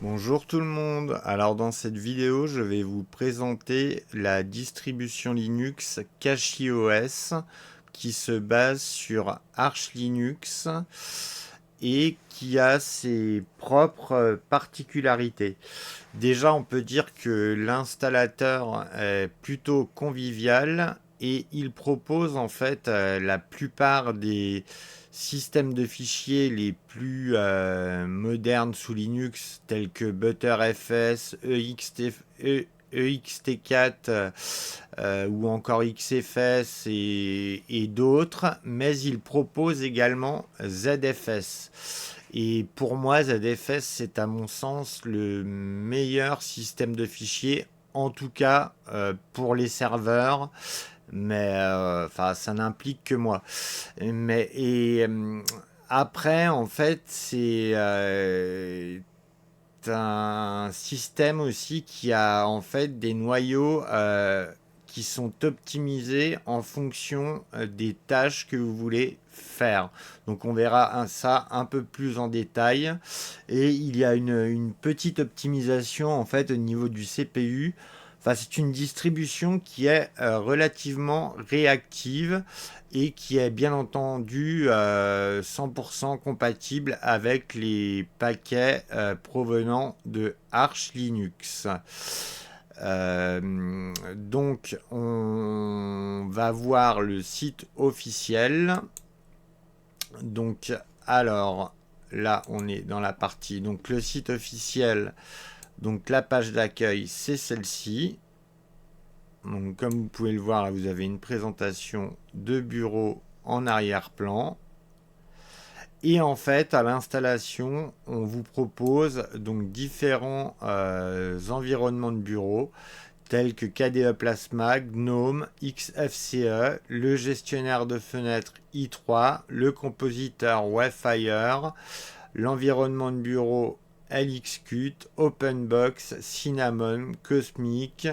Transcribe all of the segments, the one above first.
Bonjour tout le monde. Alors dans cette vidéo, je vais vous présenter la distribution Linux CachyOS qui se base sur Arch Linux et qui a ses propres particularités. Déjà, on peut dire que l'installateur est plutôt convivial et il propose en fait la plupart des systèmes de fichiers les plus modernes sous Linux tels que ButterFS, EXT4 ou encore XFS et d'autres, mais il propose également ZFS. Et pour moi, ZFS, c'est à mon sens le meilleur système de fichiers, en tout cas pour les serveurs, mais enfin, ça n'implique que moi. Après, en fait, c'est un système aussi qui a en fait des noyaux qui sont optimisés en fonction des tâches que vous voulez faire. Donc on verra ça un peu plus en détail. Et il y a une petite optimisation en fait au niveau du CPU. Enfin, c'est une distribution qui est relativement réactive et qui est bien entendu 100% compatible avec les paquets provenant de Arch Linux. Donc on va voir le site officiel. Donc alors là on est dans la partie, donc le site officiel, donc la page d'accueil c'est celle-ci. Donc, comme vous pouvez le voir, là, vous avez une présentation de bureau en arrière-plan. Et en fait, à l'installation, on vous propose donc différents environnements de bureau tels que KDE Plasma, GNOME, XFCE, le gestionnaire de fenêtres i3, le compositeur Wavefire, l'environnement de bureau LXQt, OpenBox, Cinnamon, Cosmic,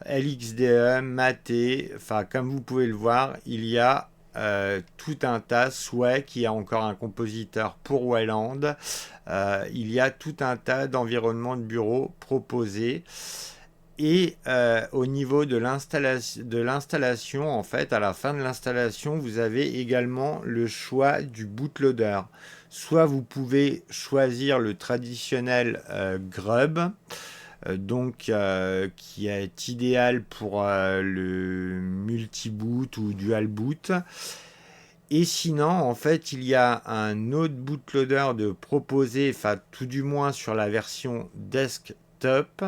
LXDE, Mate. Enfin, comme vous pouvez le voir, il y a tout un tas, Sway qui a encore un compositeur pour Wayland. Il y a tout un tas d'environnements de bureau proposés. Et au niveau de l'installation, en fait, à la fin de l'installation, vous avez également le choix du bootloader. Soit vous pouvez choisir le traditionnel Grub, qui est idéal pour le multi-boot ou dual boot. Et sinon, en fait, il y a un autre bootloader de proposer, enfin tout du moins sur la version desktop,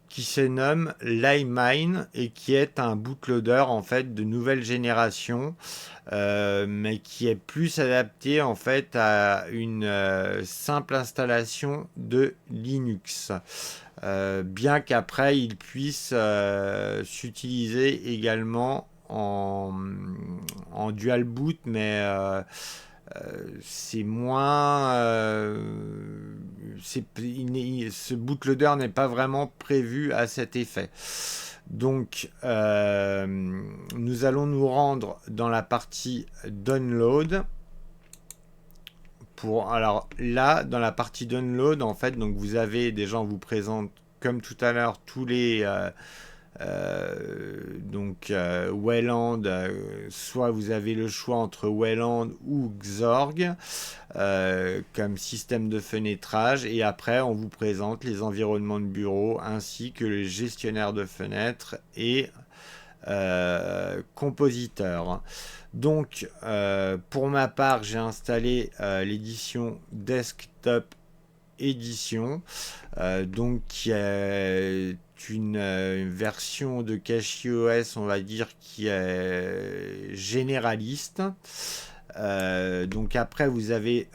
qui se nomme LimeMine et qui est un bootloader en fait de nouvelle génération, mais qui est plus adapté en fait à une simple installation de Linux. Bien qu'après il puisse s'utiliser également en dual boot, mais c'est moins. Ce bootloader n'est pas vraiment prévu à cet effet. Donc, nous allons nous rendre dans la partie download. Alors là, dans la partie download, en fait, donc vous avez déjà, on vous présente comme tout à l'heure tous les Wayland, soit vous avez le choix entre Wayland ou Xorg comme système de fenêtrage, et après on vous présente les environnements de bureau ainsi que les gestionnaires de fenêtres et compositeurs. Donc pour ma part j'ai installé l'édition Desktop Edition, donc qui est une version de CachyOS, on va dire, qui est généraliste. Donc après, vous avez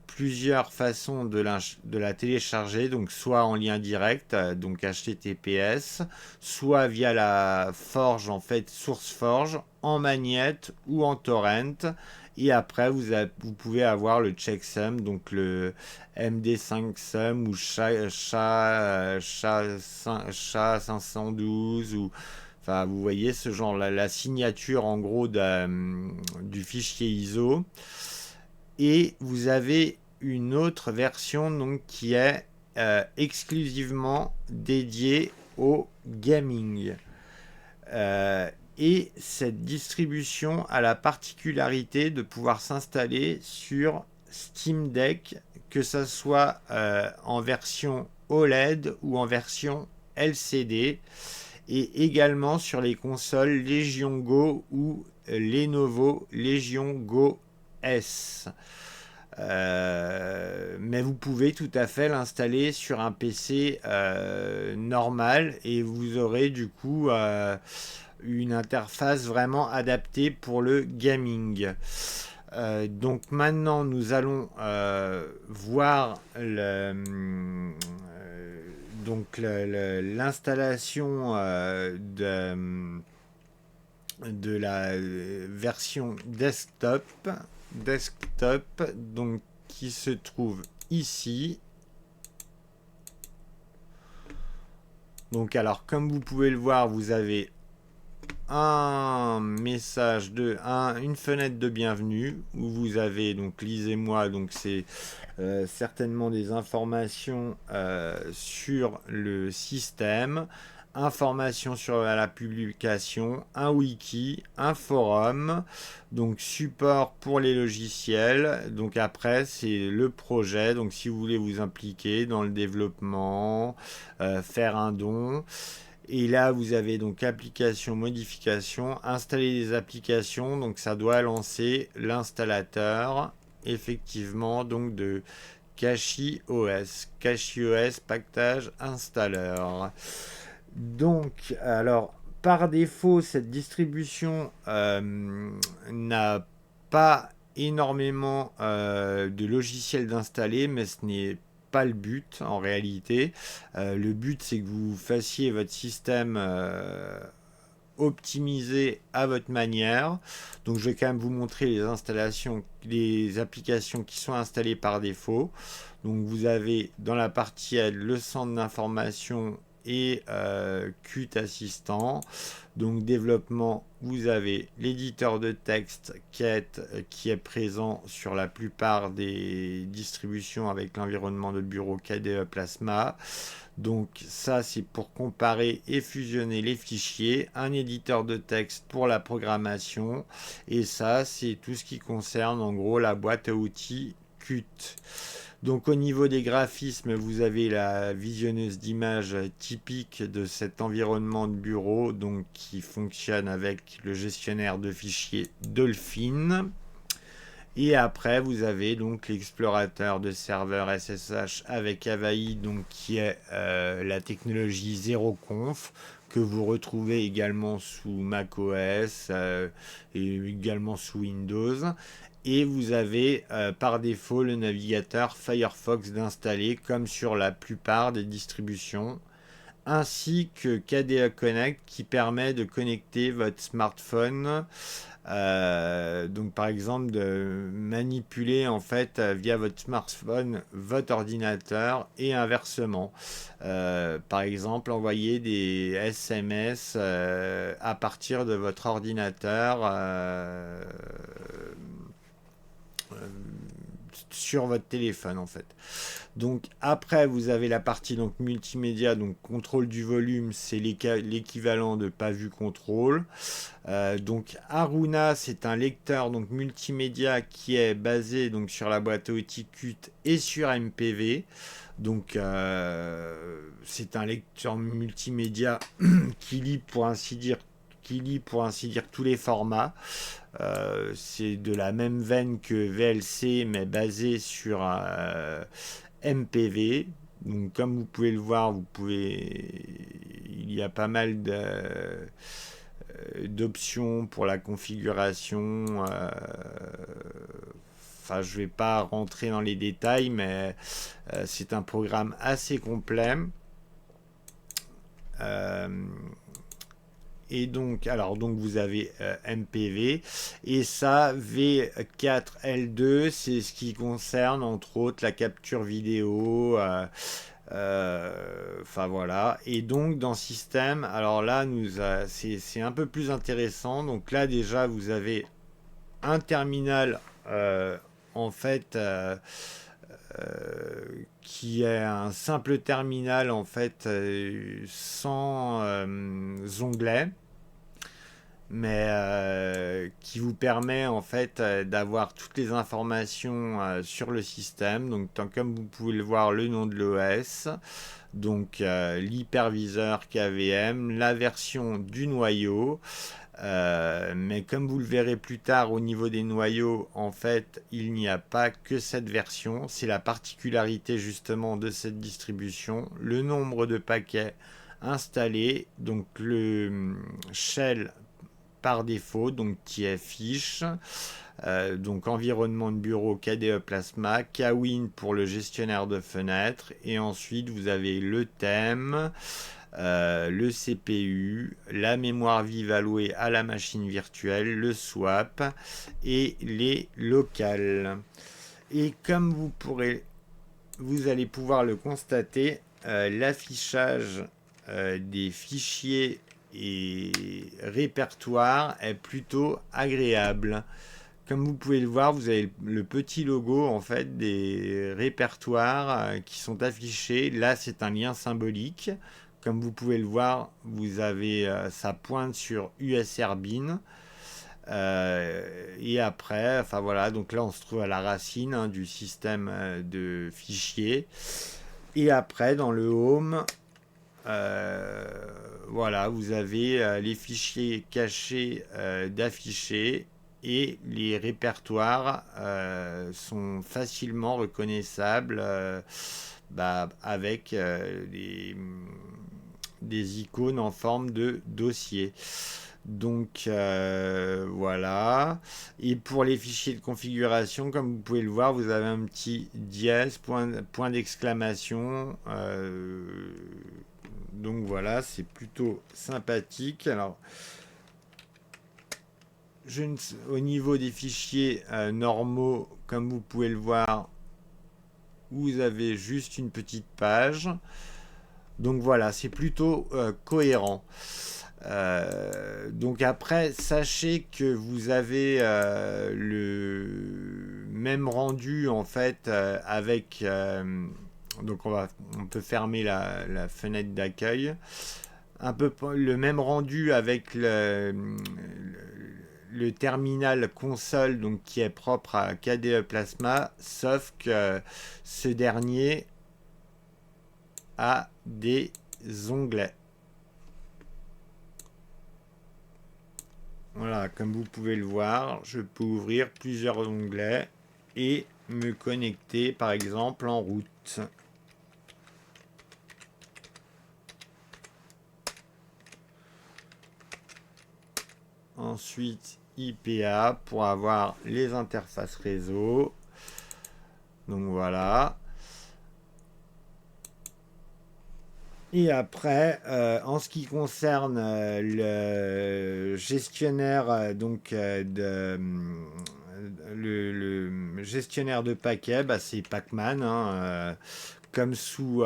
plusieurs façons de la télécharger, donc soit en lien direct, donc HTTPS, soit via la Forge, en fait, SourceForge, en magnette ou en torrent. Et après, vous pouvez avoir le checksum, donc le MD5Sum ou SHA-512 ou enfin, vous voyez ce genre, la signature en gros du fichier ISO. Et vous avez une autre version donc, qui est exclusivement dédié au gaming. Et cette distribution a la particularité de pouvoir s'installer sur Steam Deck, que ce soit en version OLED ou en version LCD, et également sur les consoles Legion Go ou Lenovo Legion Go S. Mais vous pouvez tout à fait l'installer sur un PC normal et vous aurez du coup une interface vraiment adaptée pour le gaming. Donc maintenant nous allons voir l'installation de la version desktop, donc qui se trouve ici. Donc alors comme vous pouvez le voir, vous avez un message une fenêtre de bienvenue où vous avez donc lisez-moi, donc c'est certainement des informations sur le système, informations sur la publication, un wiki, un forum, donc support pour les logiciels. Donc après c'est le projet, donc si vous voulez vous impliquer dans le développement, faire un don. Et là, vous avez donc application, modification, installer des applications. Donc, ça doit lancer l'installateur, effectivement, donc de CachyOS. CachyOS Package Installer. Donc, alors, par défaut, cette distribution n'a pas énormément de logiciels d'installer, mais ce n'est pas le but en réalité. Le but c'est que vous fassiez votre système optimisé à votre manière. Donc je vais quand même vous montrer les installations, les applications qui sont installées par défaut. Donc vous avez dans la partie aide le centre d'information et Qt Assistant. Donc développement, vous avez l'éditeur de texte qui est présent sur la plupart des distributions avec l'environnement de bureau KDE Plasma. Donc ça c'est pour comparer et fusionner les fichiers, un éditeur de texte pour la programmation, et ça c'est tout ce qui concerne en gros la boîte à outils Qt. Donc au niveau des graphismes, vous avez la visionneuse d'images typique de cet environnement de bureau, donc qui fonctionne avec le gestionnaire de fichiers Dolphin. Et après, vous avez donc l'explorateur de serveur SSH avec Avaï, donc qui est la technologie ZeroConf, que vous retrouvez également sous macOS et également sous Windows. Et vous avez par défaut le navigateur Firefox d'installer comme sur la plupart des distributions, ainsi que KDE Connect qui permet de connecter votre smartphone, donc par exemple de manipuler en fait via votre smartphone votre ordinateur et inversement. Par exemple envoyer des SMS à partir de votre ordinateur sur votre téléphone en fait. Donc après vous avez la partie donc multimédia, donc contrôle du volume, c'est l'équivalent de pas vu contrôle. Donc Haruna c'est un lecteur donc multimédia qui est basé donc sur la boîte à outils Qt et sur MPV. Donc c'est un lecteur multimédia qui lit pour ainsi dire tous les formats. C'est de la même veine que VLC mais basé sur MPV. Donc comme vous pouvez le voir, il y a pas mal d'options pour la configuration. Enfin, je vais pas rentrer dans les détails, mais c'est un programme assez complet. Et donc, donc vous avez MPV et ça V4L2, c'est ce qui concerne entre autres la capture vidéo. Enfin voilà. Et donc dans système, alors là c'est un peu plus intéressant. Donc là déjà vous avez un terminal en fait qui est un simple terminal en fait sans onglet, mais qui vous permet en fait d'avoir toutes les informations sur le système. Donc comme vous pouvez le voir, le nom de l'OS, donc l'hyperviseur KVM, la version du noyau. Mais comme vous le verrez plus tard au niveau des noyaux, en fait, il n'y a pas que cette version. C'est la particularité justement de cette distribution. Le nombre de paquets installés, donc le shell par défaut, donc qui affiche, donc environnement de bureau KDE Plasma, Kwin pour le gestionnaire de fenêtres, et ensuite vous avez le thème, le CPU, la mémoire vive allouée à la machine virtuelle, le swap et les locales. Et comme vous allez pouvoir le constater, l'affichage des fichiers et répertoires est plutôt agréable. Comme vous pouvez le voir, vous avez le petit logo en fait des répertoires qui sont affichés. Là, c'est un lien symbolique. Comme vous pouvez le voir, vous avez ça pointe sur USR Bin. Et après, enfin voilà, donc là on se trouve à la racine du système de fichiers. Et après, dans le home, voilà, vous avez les fichiers cachés d'afficher, et les répertoires sont facilement reconnaissables avec des icônes en forme de dossier. Donc voilà. Et pour les fichiers de configuration, comme vous pouvez le voir, vous avez un petit dièse, point d'exclamation. Donc voilà, c'est plutôt sympathique. Alors, au niveau des fichiers normaux, comme vous pouvez le voir, vous avez juste une petite page. Donc voilà, c'est plutôt cohérent. Donc après, sachez que vous avez le même rendu en fait avec donc on peut fermer la fenêtre d'accueil, un peu le même rendu avec le terminal console, donc qui est propre à KDE Plasma, sauf que ce dernier a des onglets. Voilà, comme vous pouvez le voir, je peux ouvrir plusieurs onglets et me connecter par exemple en route. Ensuite, IPA pour avoir les interfaces réseau. Donc voilà. Et après, en ce qui concerne le gestionnaire le gestionnaire de paquets, c'est Pacman, comme sous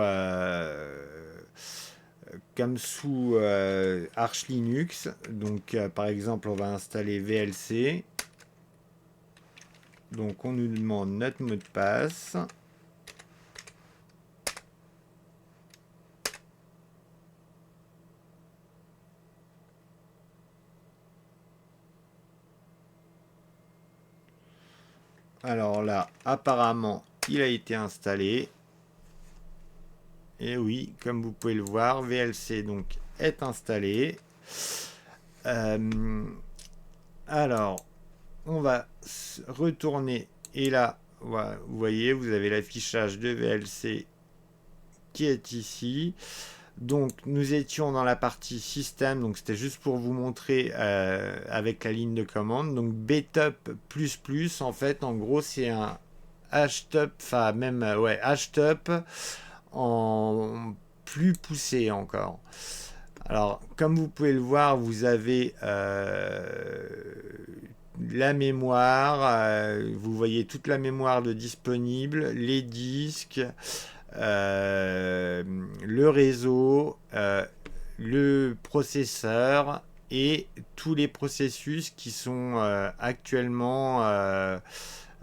Arch Linux. Donc par exemple, on va installer VLC. Donc on nous demande notre mot de passe. Alors là, apparemment, il a été installé. Et oui, comme vous pouvez le voir, VLC donc est installé. Alors, on va retourner. Et là, vous voyez, vous avez l'affichage de VLC qui est ici. Donc, nous étions dans la partie système. Donc, c'était juste pour vous montrer avec la ligne de commande. Donc, btup++, en fait, en gros, c'est un htup, enfin, même, htup en plus poussé encore. Alors, comme vous pouvez le voir, vous avez la mémoire, vous voyez toute la mémoire de disponible, les disques, le réseau, le processeur et tous les processus qui sont actuellement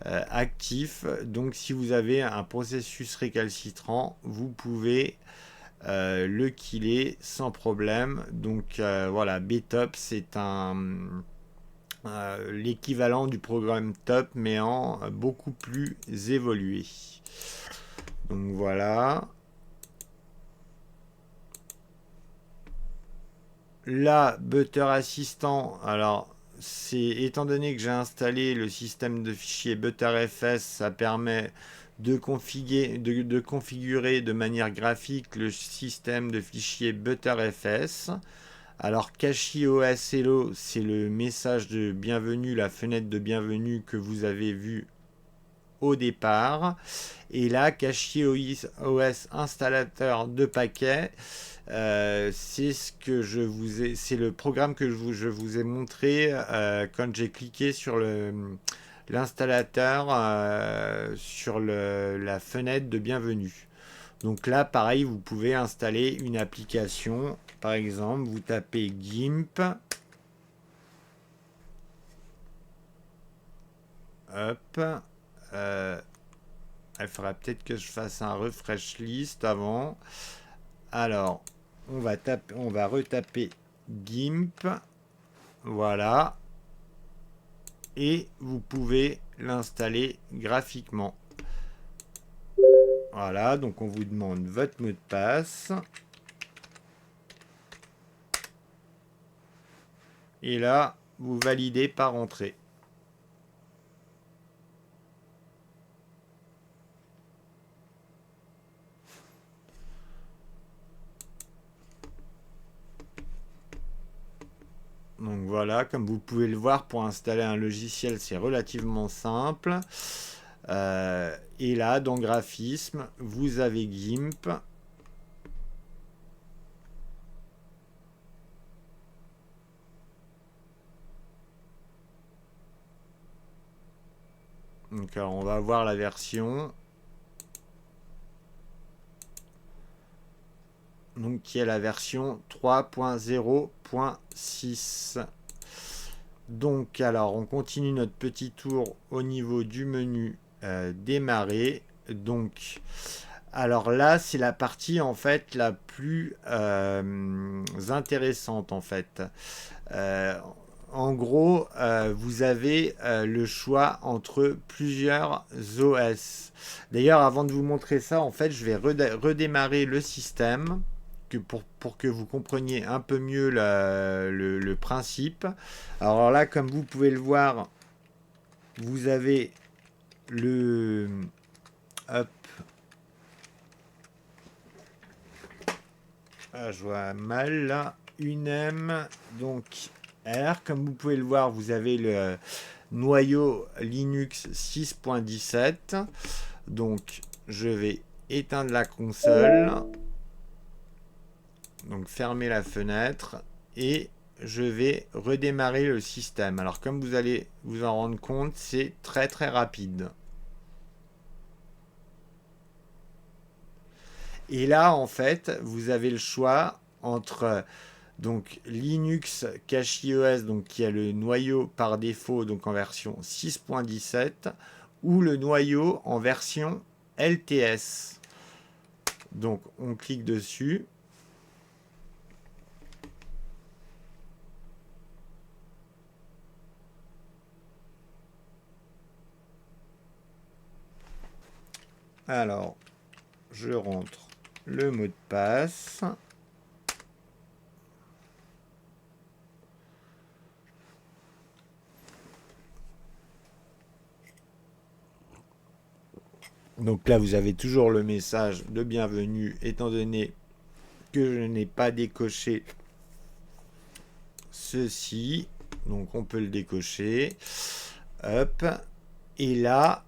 actif. Donc si vous avez un processus récalcitrant, vous pouvez le killer sans problème. Donc voilà, BTOP c'est l'équivalent du programme top mais en beaucoup plus évolué. Donc voilà. Là, Butter Assistant, alors c'est étant donné que j'ai installé le système de fichiers ButterFS, ça permet de configurer de manière graphique le système de fichiers ButterFS. Alors CachyOS Hello, c'est le message de bienvenue, la fenêtre de bienvenue que vous avez vu au départ. Et là, CachyOS installateur de paquets, c'est ce que c'est le programme que je vous ai montré quand j'ai cliqué sur l'installateur sur la fenêtre de bienvenue. Donc là, pareil, vous pouvez installer une application. Par exemple, vous tapez GIMP. Hop. Il faudra peut-être que je fasse un refresh list avant. Alors, on va retaper GIMP. Voilà. Et vous pouvez l'installer graphiquement. Voilà, donc on vous demande votre mot de passe. Et là, vous validez par entrée. Donc voilà, comme vous pouvez le voir, pour installer un logiciel, c'est relativement simple. Et là, dans Graphisme, vous avez GIMP. Donc alors, on va voir la version. Donc qui est la version 3.0.6. Donc alors on continue notre petit tour au niveau du menu démarrer. Donc alors là c'est la partie en fait la plus intéressante en fait. En gros, vous avez le choix entre plusieurs OS. D'ailleurs, avant de vous montrer ça, en fait, je vais redémarrer le système pour que vous compreniez un peu mieux le principe. Alors là, comme vous pouvez le voir, vous avez le... Hop. Ah, je vois mal là. Une M. Donc... R, comme vous pouvez le voir, vous avez le noyau Linux 6.17. Donc, je vais éteindre la console. Donc, fermer la fenêtre. Et je vais redémarrer le système. Alors, comme vous allez vous en rendre compte, c'est très très rapide. Et là, en fait, vous avez le choix entre... Donc Linux CachyOS, donc qui a le noyau par défaut, donc en version 6.17, ou le noyau en version LTS. Donc on clique dessus. Alors, je rentre le mot de passe. Donc là, vous avez toujours le message de bienvenue, étant donné que je n'ai pas décoché ceci. Donc on peut le décocher. Hop. Et là,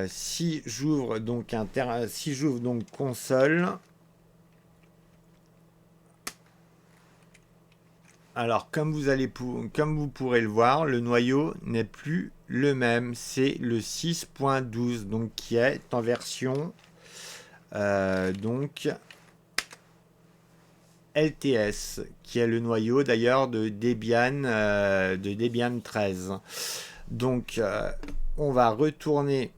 si j'ouvre donc console, alors comme vous pourrez le voir, le noyau n'est plus le même, c'est le 6.12, donc qui est en version donc LTS, qui est le noyau d'ailleurs de Debian 13. Donc on va retourner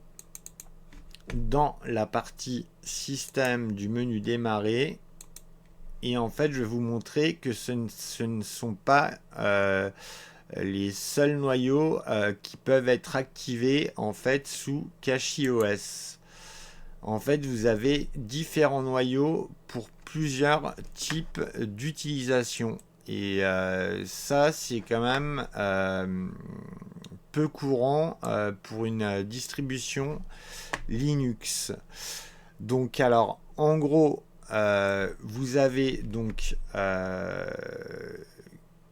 dans la partie système du menu démarrer. Et en fait, je vais vous montrer que ce ne sont pas les seuls noyaux qui peuvent être activés en fait sous CachyOS. En fait, vous avez différents noyaux pour plusieurs types d'utilisation. Et ça, c'est quand même peu courant pour une distribution Linux. Donc, alors, en gros, vous avez donc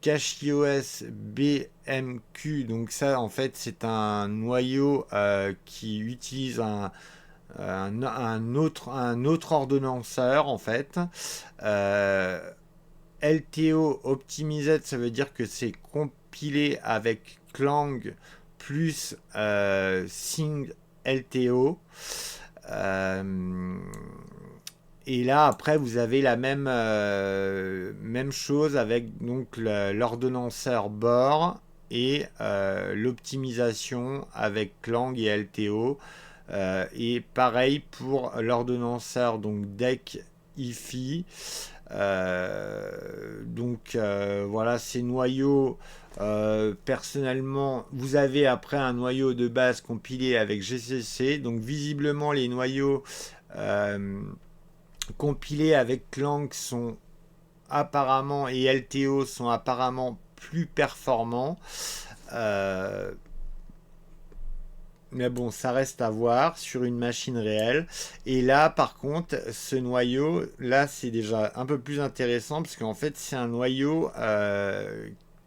CachyOS BMQ. Donc, ça, en fait, c'est un noyau qui utilise un autre ordonnanceur en fait. LTO Optimized, ça veut dire que c'est compilé avec Clang plus Sing LTO. Et là après vous avez la même chose avec donc l'ordonnanceur BOR et l'optimisation avec Clang et LTO. Et pareil pour l'ordonnanceur donc DEC IFI. Voilà ces noyaux. Personnellement, vous avez après un noyau de base compilé avec GCC. Donc visiblement les noyaux compilés avec Clang sont apparemment et LTO sont apparemment plus performants. Mais bon, ça reste à voir sur une machine réelle. Et là, par contre, ce noyau, là, c'est déjà un peu plus intéressant parce qu'en fait, c'est un noyau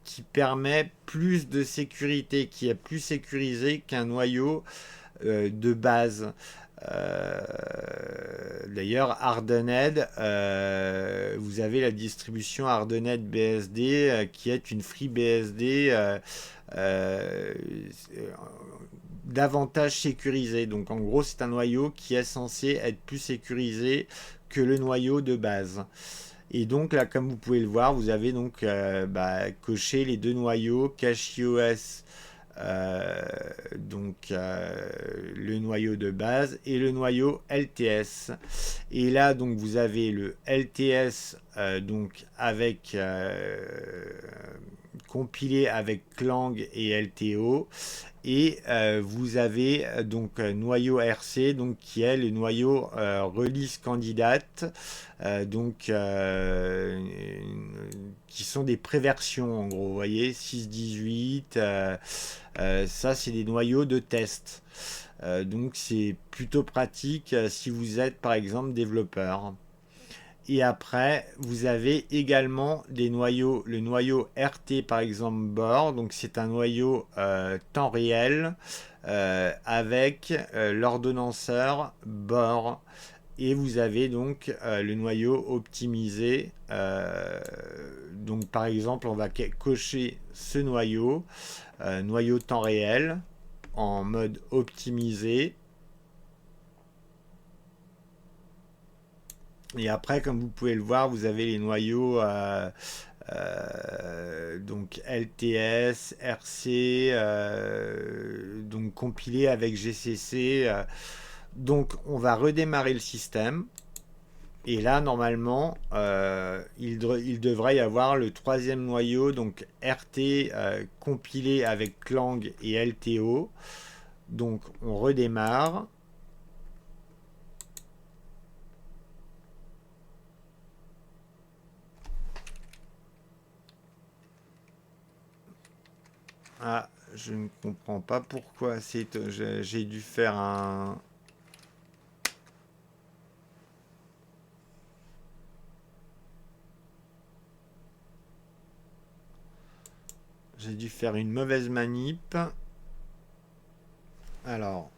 qui permet plus de sécurité, qui est plus sécurisé qu'un noyau de base. D'ailleurs, Hardened, vous avez la distribution Hardened BSD qui est une FreeBSD davantage sécurisé. Donc en gros, c'est un noyau qui est censé être plus sécurisé que le noyau de base. Et donc là, comme vous pouvez le voir, vous avez donc coché les deux noyaux, CachyOS, le noyau de base et le noyau LTS. Et là, donc vous avez le LTS donc avec compilé avec Clang et LTO. Et vous avez donc noyau RC donc qui est le noyau release candidate qui sont des préversions en gros, vous voyez 6.18 ça c'est des noyaux de test donc c'est plutôt pratique si vous êtes par exemple développeur. Et après, vous avez également des noyaux, le noyau RT par exemple BOR, donc c'est un noyau temps réel avec l'ordonnanceur BOR. Et vous avez donc le noyau optimisé. Donc par exemple, on va cocher ce noyau, noyau temps réel, en mode optimisé. Et après, comme vous pouvez le voir, vous avez les noyaux donc LTS, RC, donc compilés avec GCC. Donc on va redémarrer le système. Et là, normalement, il devrait y avoir le troisième noyau, donc RT compilé avec Clang et LTO. Donc on redémarre. Ah, je ne comprends pas pourquoi j'ai dû faire un... J'ai dû faire une mauvaise manip. Alors...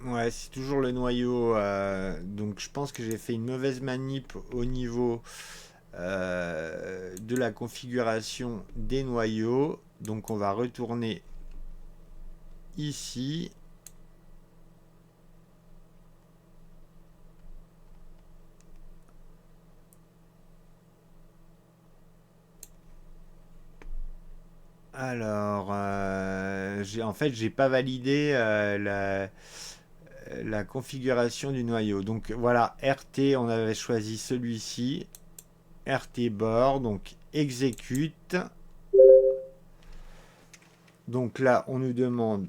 Ouais, c'est toujours le noyau. Donc je pense que j'ai fait une mauvaise manip au niveau de la configuration des noyaux. Donc on va retourner ici. Alors, en fait, j'ai pas validé la configuration du noyau. Donc voilà, RT, on avait choisi celui-ci. RT bord, donc exécute. Donc là, on nous demande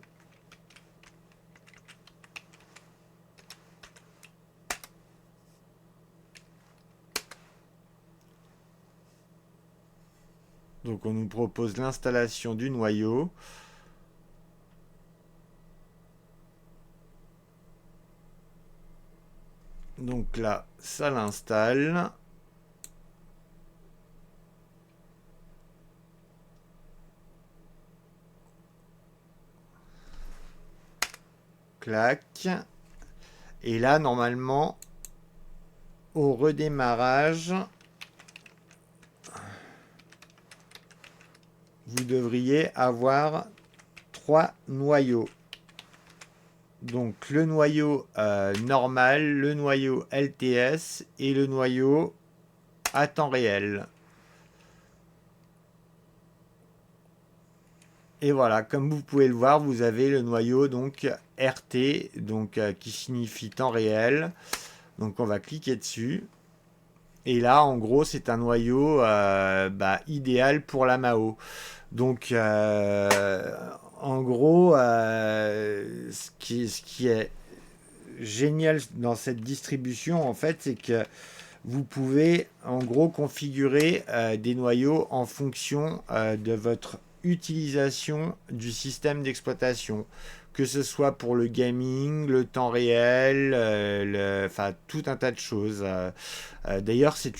donc on nous propose l'installation du noyau. Donc là, ça l'installe. Clac. Et là, normalement, au redémarrage, vous devriez avoir 3 noyaux. Donc le noyau normal, le noyau LTS et le noyau à temps réel. Et voilà, comme vous pouvez le voir, vous avez le noyau donc RT, donc qui signifie temps réel. Donc on va cliquer dessus. Et là, en gros, c'est un noyau idéal pour la Mao. Donc, en gros, ce qui est génial dans cette distribution, en fait, c'est que vous pouvez, en gros, configurer des noyaux en fonction de votre utilisation du système d'exploitation, que ce soit pour le gaming, le temps réel, enfin tout un tas de choses. D'ailleurs, cette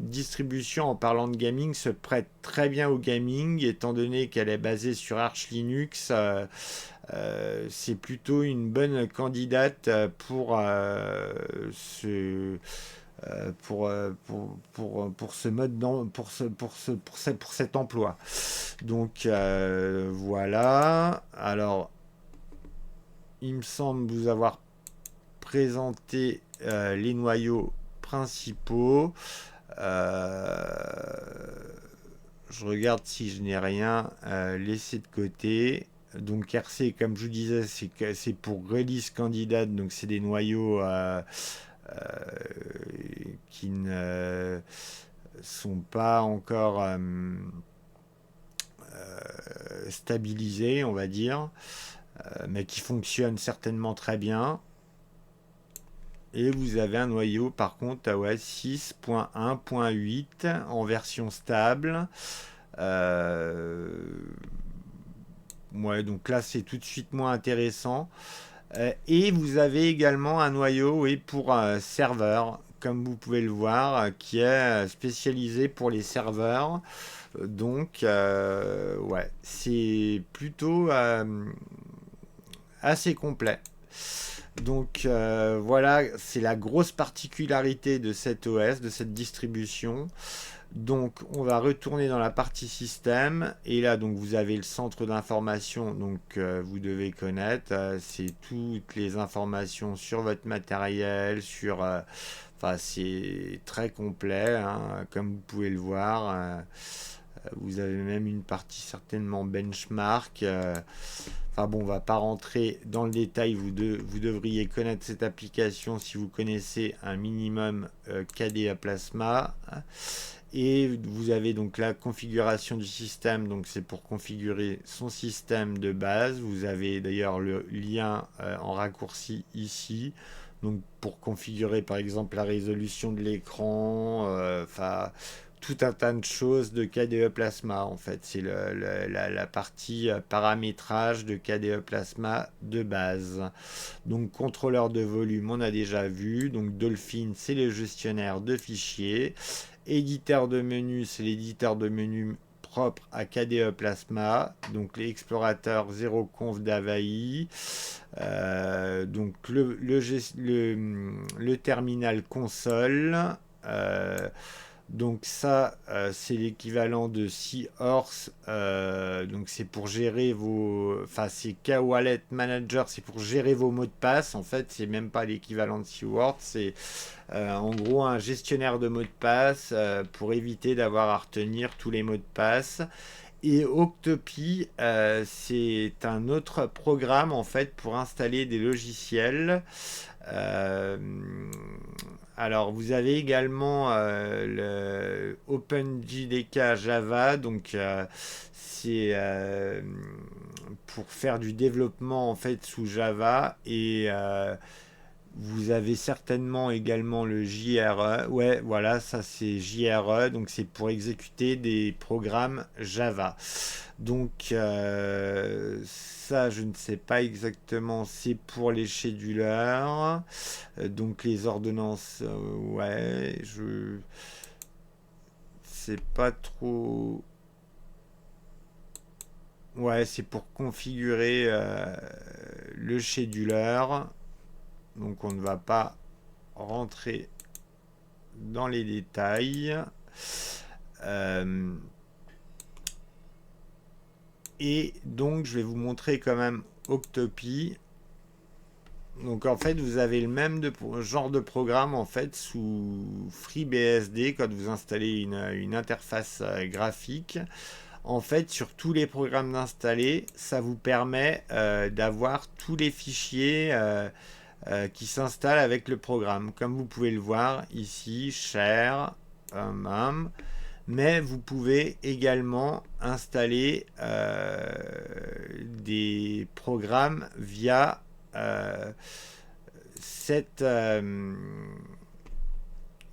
distribution, en parlant de gaming, se prête très bien au gaming, étant donné qu'elle est basée sur Arch Linux. C'est plutôt une bonne candidate pour ce mode pour cet emploi. Donc voilà. Alors, il me semble vous avoir présenté les noyaux principaux. Je regarde si je n'ai rien laissé de côté. Donc RC, comme je vous disais, c'est pour release candidate, donc c'est des noyaux qui ne sont pas encore stabilisés, on va dire, mais qui fonctionnent certainement très bien. Et vous avez un noyau par contre ouais, 6.1.8 en version stable. Ouais, donc là c'est tout de suite moins intéressant. Et vous avez également un noyau oui, pour serveur, comme vous pouvez le voir, qui est spécialisé pour les serveurs. Donc, ouais, c'est plutôt assez complet. Donc voilà, c'est la grosse particularité de cet OS, de cette distribution. Donc on va retourner dans la partie système et là donc vous avez le centre d'information donc vous devez connaître c'est toutes les informations sur votre matériel sur enfin c'est très complet hein, comme vous pouvez le voir vous avez même une partie certainement benchmark enfin bon on va pas rentrer dans le détail vous devriez connaître cette application si vous connaissez un minimum KDE Plasma et vous avez donc la configuration du système, donc c'est pour configurer son système de base. Vous avez d'ailleurs le lien en raccourci ici, donc pour configurer par exemple la résolution de l'écran, enfin tout un tas de choses de KDE Plasma en fait. C'est la partie paramétrage de KDE Plasma de base. Donc contrôleur de volume, on a déjà vu. Donc Dolphin, c'est le gestionnaire de fichiers. Éditeur de menu, c'est l'éditeur de menu propre à KDE Plasma. Donc l'explorateur 0conf d'Avaï. Donc le terminal console. Donc ça, c'est l'équivalent de Seahorse. Donc c'est pour gérer vos... Enfin, c'est K-Wallet Manager, c'est pour gérer vos mots de passe. En fait, c'est même pas l'équivalent de Seahorse. C'est en gros un gestionnaire de mots de passe pour éviter d'avoir à retenir tous les mots de passe. Et Octopi, c'est un autre programme en fait pour installer des logiciels. Euh, alors, vous avez également le OpenJDK Java, donc c'est pour faire du développement en fait sous Java et vous avez certainement également le JRE. Ouais, voilà, ça c'est JRE, donc c'est pour exécuter des programmes Java. Donc ça, je ne sais pas exactement, c'est pour les schedulers. Donc les ordonnances, ouais, je sais pas trop. Ouais, c'est pour configurer le scheduler. Donc on ne va pas rentrer dans les détails. Euh, et donc je vais vous montrer quand même Octopi. Donc en fait vous avez le même genre de programme en fait sous FreeBSD quand vous installez une interface graphique. En fait sur tous les programmes d'installer, ça vous permet d'avoir tous les fichiers qui s'installent avec le programme. Comme vous pouvez le voir ici, share, mais vous pouvez également installer des programmes via cette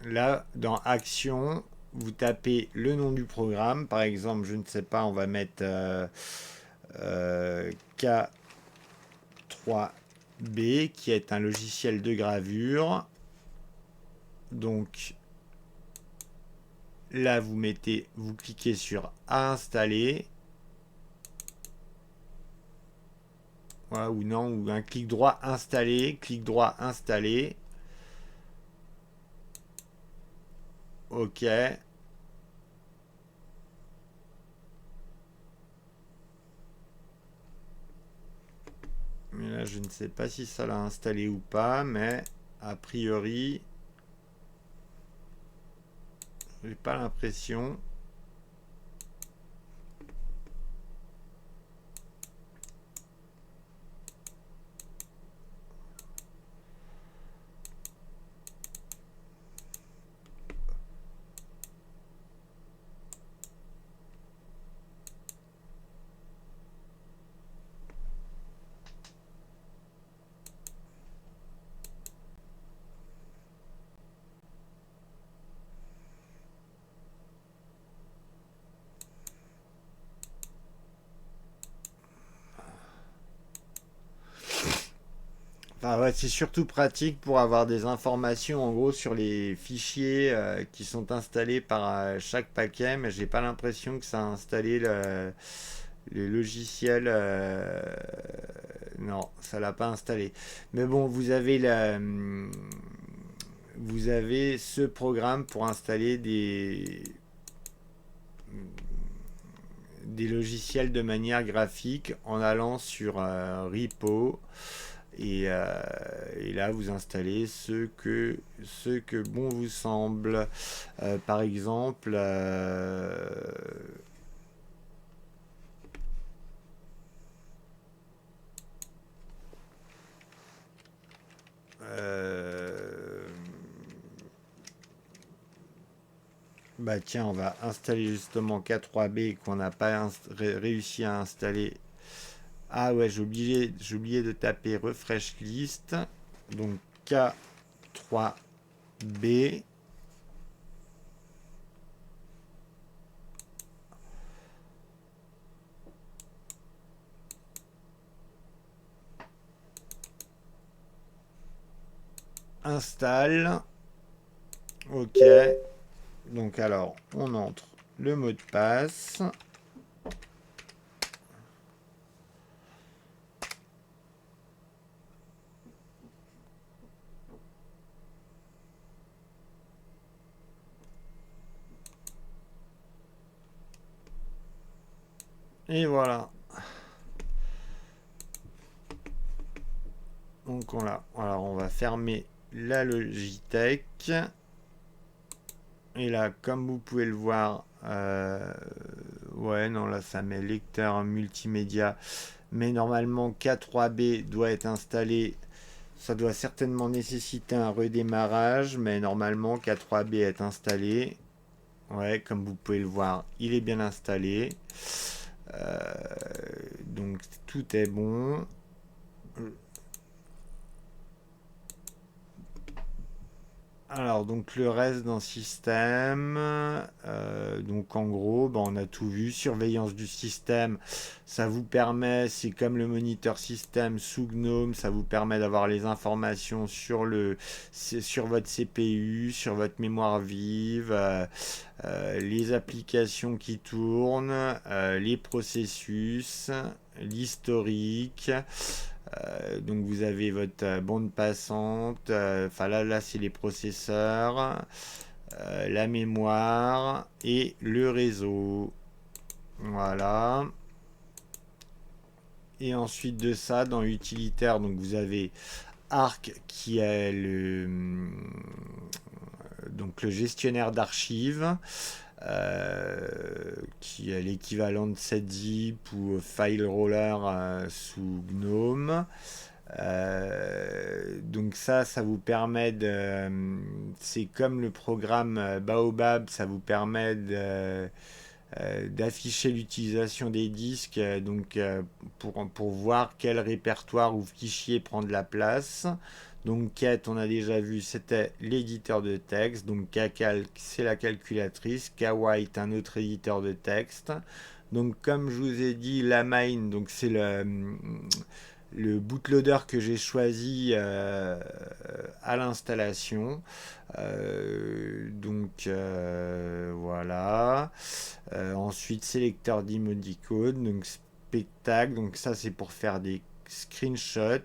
là dans Action. Vous tapez le nom du programme, par exemple, je ne sais pas, on va mettre K3B qui est un logiciel de gravure. Donc là, vous cliquez sur installer. Ouais, ou non, ou un clic droit installer, clic droit installer. Ok. Mais là, je ne sais pas si ça l'a installé ou pas, mais a priori, j'ai pas l'impression. Enfin, ouais, c'est surtout pratique pour avoir des informations en gros sur les fichiers qui sont installés par chaque paquet, mais j'ai pas l'impression que ça a installé le logiciel. Non, ça l'a pas installé. Mais bon, vous avez ce programme pour installer des logiciels de manière graphique en allant sur repo et là vous installez ce que bon vous semble. Par exemple euh, bah tiens, on va installer justement K3B qu'on n'a pas réussi à installer. Ah ouais, j'ai oublié de taper refresh list. Donc K3B. Installe. Ok. Donc alors, on entre le mot de passe. Et voilà. Donc alors on va fermer la Logitech. Et là, comme vous pouvez le voir, ouais, non, là ça met lecteur multimédia. Mais normalement, K3B doit être installé. Ça doit certainement nécessiter un redémarrage, mais normalement, K3B est installé. Ouais, comme vous pouvez le voir, il est bien installé. Euh, donc tout est bon. Alors, donc le reste d'un système, donc en gros, ben, on a tout vu. Surveillance du système, ça vous permet, c'est comme le moniteur système sous GNOME, ça vous permet d'avoir les informations sur votre CPU, sur votre mémoire vive, les applications qui tournent, les processus, l'historique. Donc vous avez votre bande passante, enfin là c'est les processeurs, la mémoire et le réseau. Voilà. Et ensuite de ça, dans utilitaire, donc vous avez Arc qui est donc le gestionnaire d'archives. Qui est l'équivalent de 7zip ou File Roller sous GNOME. Donc ça vous permet c'est comme le programme Baobab, ça vous permet d'afficher l'utilisation des disques, donc pour voir quel répertoire ou fichier prend de la place. Donc Cat, on a déjà vu, c'était l'éditeur de texte. Donc Kcalc, c'est la calculatrice. Kwite, un autre éditeur de texte. Donc comme je vous ai dit, la main, donc c'est le bootloader que j'ai choisi à l'installation. Donc voilà. Ensuite, sélecteur d'emoticône, donc spectacle. Donc ça, c'est pour faire des screenshots.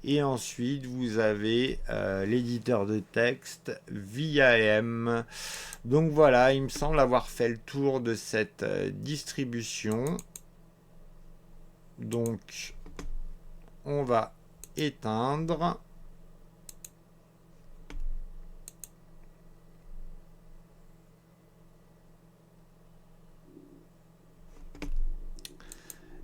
Et ensuite, vous avez l'éditeur de texte VIM. Donc voilà, il me semble avoir fait le tour de cette distribution. Donc, on va éteindre.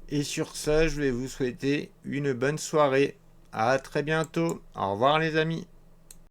Et sur ce, je vais vous souhaiter une bonne soirée. À très bientôt. Au revoir les amis.